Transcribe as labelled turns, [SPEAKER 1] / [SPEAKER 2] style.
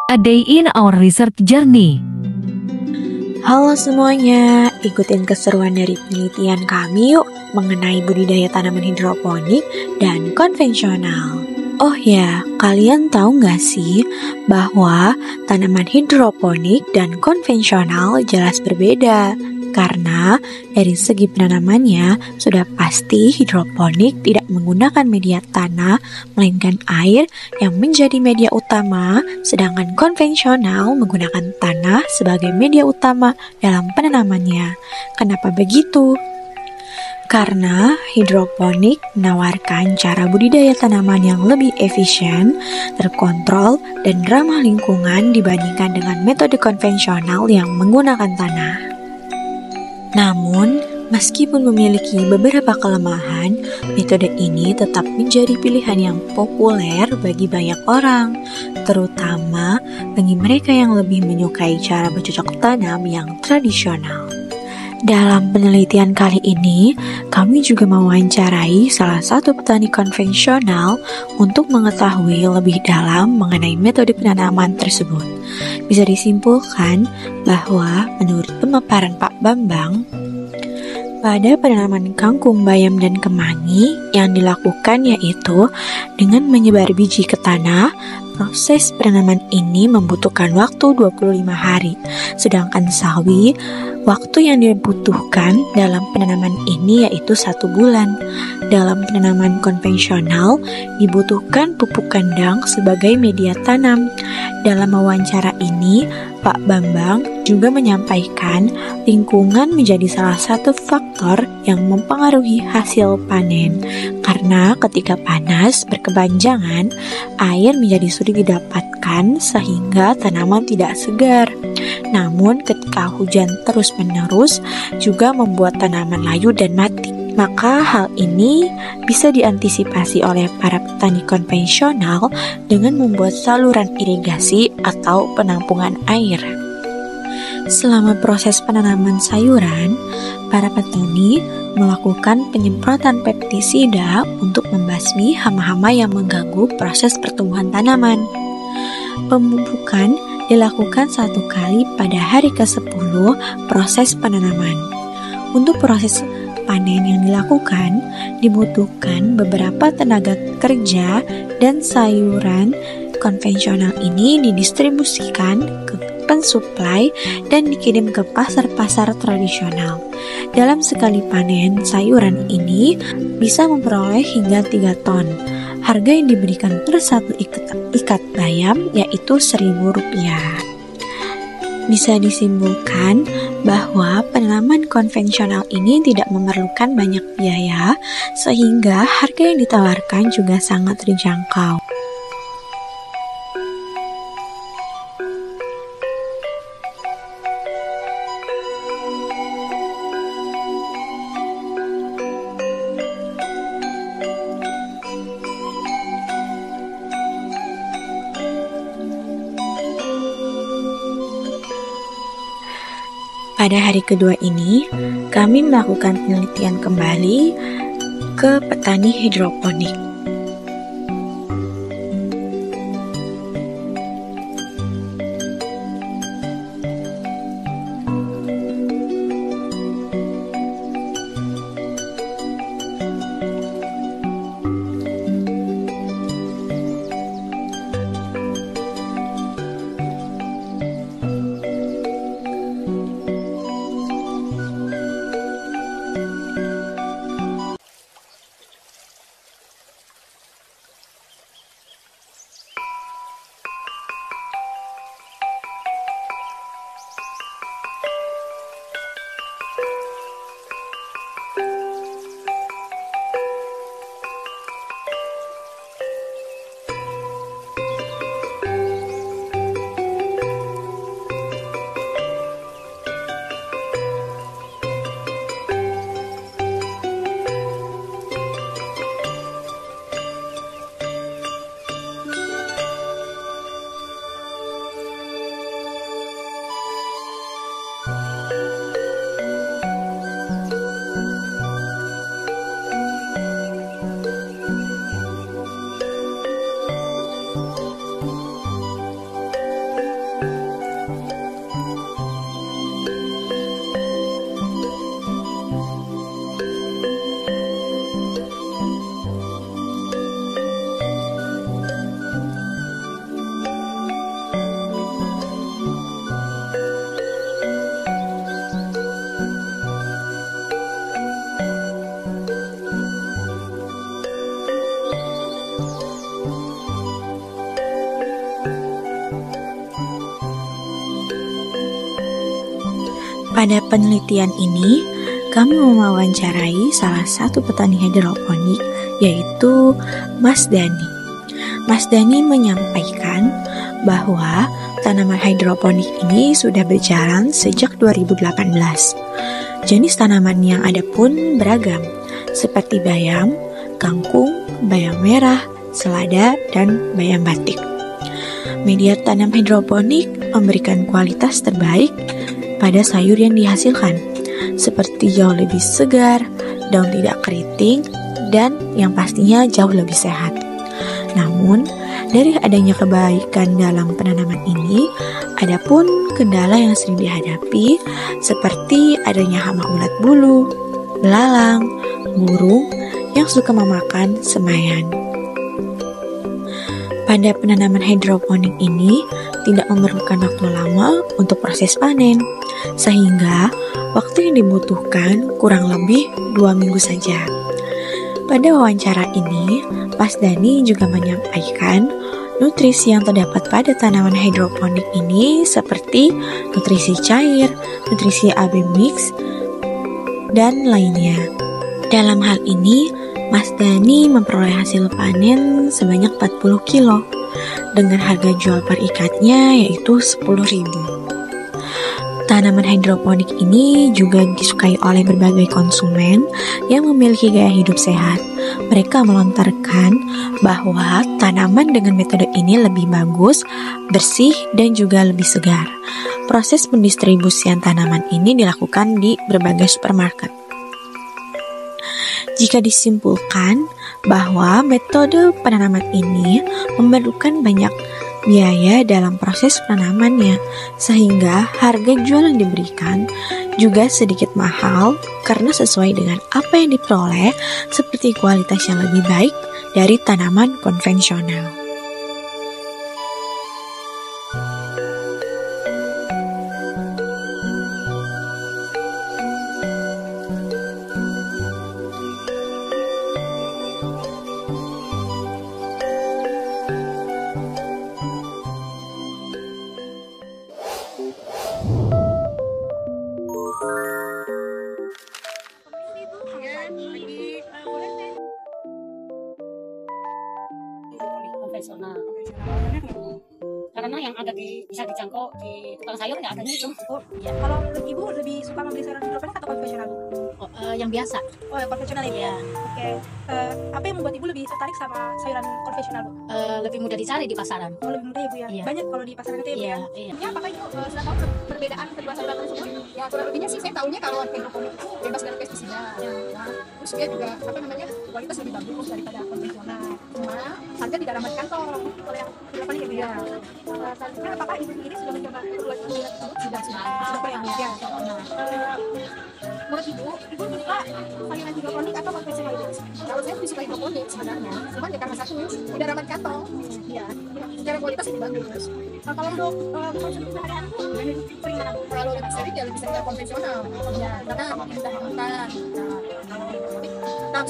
[SPEAKER 1] A day in our research journey.
[SPEAKER 2] Halo semuanya, ikutin keseruan dari penelitian kami yuk mengenai budidaya tanaman hidroponik dan konvensional. Oh ya, kalian tahu nggak sih bahwa tanaman hidroponik dan konvensional jelas berbeda? Karena dari segi penanamannya sudah pasti hidroponik tidak menggunakan media tanah melainkan air yang menjadi media utama, sedangkan konvensional menggunakan tanah sebagai media utama dalam penanamannya. Kenapa begitu? Karena hidroponik menawarkan cara budidaya tanaman yang lebih efisien, terkontrol, dan ramah lingkungan dibandingkan dengan metode konvensional yang menggunakan tanah. Namun, meskipun memiliki beberapa kelemahan, metode ini tetap menjadi pilihan yang populer bagi banyak orang, terutama bagi mereka yang lebih menyukai cara bercocok tanam yang tradisional. Dalam penelitian kali ini, kami juga mewawancarai salah satu petani konvensional untuk mengetahui lebih dalam mengenai metode penanaman tersebut. Bisa disimpulkan bahwa menurut pemaparan Pak Bambang, pada penanaman kangkung, bayam, dan kemangi yang dilakukan yaitu dengan menyebar biji ke tanah. Proses penanaman ini membutuhkan waktu 25 hari, sedangkan sawi, waktu yang dibutuhkan dalam penanaman ini yaitu 1 bulan. Dalam penanaman konvensional, dibutuhkan pupuk kandang sebagai media tanam. Dalam wawancara ini, Pak Bambang juga menyampaikan lingkungan menjadi salah satu faktor yang mempengaruhi hasil panen. Karena ketika panas berkepanjangan, air menjadi sulit didapatkan sehingga tanaman tidak segar. Namun ketika hujan terus-menerus juga membuat tanaman layu dan mati. Maka hal ini bisa diantisipasi oleh para petani konvensional dengan membuat saluran irigasi atau penampungan air. Selama proses penanaman sayuran, para petani melakukan penyemprotan pestisida untuk membasmi hama-hama yang mengganggu proses pertumbuhan tanaman. Pemupukan dilakukan 1 kali pada hari ke-10 proses penanaman. Untuk proses panen yang dilakukan, dibutuhkan beberapa tenaga kerja dan sayuran konvensional ini didistribusikan ke pensuplai dan dikirim ke pasar-pasar tradisional. Dalam sekali panen, sayuran ini bisa memperoleh hingga 3 ton. Harga yang diberikan per 1 ikat bayam yaitu Rp1.000. Bisa disimpulkan bahwa penanaman konvensional ini tidak memerlukan banyak biaya, sehingga harga yang ditawarkan juga sangat terjangkau. Pada hari kedua ini, kami melakukan penelitian kembali ke petani hidroponik. Pada penelitian ini, kami mewawancarai salah satu petani hidroponik, yaitu Mas Dani. Mas Dani menyampaikan bahwa tanaman hidroponik ini sudah berjalan sejak 2018. Jenis tanaman yang ada pun beragam, seperti bayam, kangkung, bayam merah, selada, dan bayam batik. Media tanam hidroponik memberikan kualitas terbaik pada sayur yang dihasilkan, seperti jauh lebih segar, daun tidak keriting, dan yang pastinya jauh lebih sehat. Namun, dari adanya kebaikan dalam penanaman ini, ada pun kendala yang sering dihadapi, seperti adanya hama ulat bulu, belalang, burung yang suka memakan semaian. Pada penanaman hidroponik ini, tidak memerlukan waktu lama untuk proses panen, sehingga waktu yang dibutuhkan kurang lebih 2 minggu saja. Pada wawancara ini, Mas Dani juga menyampaikan nutrisi yang terdapat pada tanaman hidroponik ini seperti nutrisi cair, nutrisi AB mix, dan lainnya. Dalam hal ini, Mas Dani memperoleh hasil panen sebanyak 40 kilo dengan harga jual per ikatnya yaitu 10.000. Tanaman hidroponik ini juga disukai oleh berbagai konsumen yang memiliki gaya hidup sehat. Mereka melontarkan bahwa tanaman dengan metode ini lebih bagus, bersih, dan juga lebih segar. Proses pendistribusian tanaman ini dilakukan di berbagai supermarket. Jika disimpulkan bahwa metode penanaman ini memerlukan banyak biaya dalam proses penanamannya, sehingga harga jual yang diberikan juga sedikit mahal karena sesuai dengan apa yang diperoleh, seperti kualitas yang lebih baik dari tanaman konvensional.
[SPEAKER 3] Konvensional. Karena yang ada bisa dijangkau di tukang sayur nggak adanya itu.
[SPEAKER 4] Oh, iya. Kalau ibu lebih suka membeli sayuran hidroponik atau konvensional?
[SPEAKER 3] Yang biasa.
[SPEAKER 4] Oh, yang konvensional ini ya. Oke. Apa yang membuat ibu lebih tertarik sama sayuran konvensional, Bu?
[SPEAKER 3] Lebih mudah dicari di pasaran.
[SPEAKER 4] Oh, lebih mudah ya, Bu ya.
[SPEAKER 3] Iya.
[SPEAKER 4] Banyak kalau di pasaran itu ya, Bu ya.
[SPEAKER 3] Iya.
[SPEAKER 5] Ya, apakah ibu sudah tahu perbedaan kedua sayuran tersebut? Ya, kurang lebihnya sih saya tahunya kalau hidroponik itu bebas dari pestisida. Nah, terus dia juga kualitas lebih bagus daripada konvensional. Cuma harga tidak ramah di kantong. Kalau yang hidroponik ya, Bu ya. Selanjutnya, apakah ibu sendiri sudah mencoba kedua sayuran tersebut? Sudah pernah ya. Menurut ibu suka sayuran hidroponik atau konvensional itu? Kalau saya lebih suka hidroponik sebenarnya. Cuman ya karena satu tidak ramah di kantong. Ya, secara kualitas lebih bagus.
[SPEAKER 4] Kalau untuk konsumsi sehari-hari itu sering mana, Bu?
[SPEAKER 5] Kalau lebih sering ya lebih sering konvensional. Ya, karena mudah makan. Nah,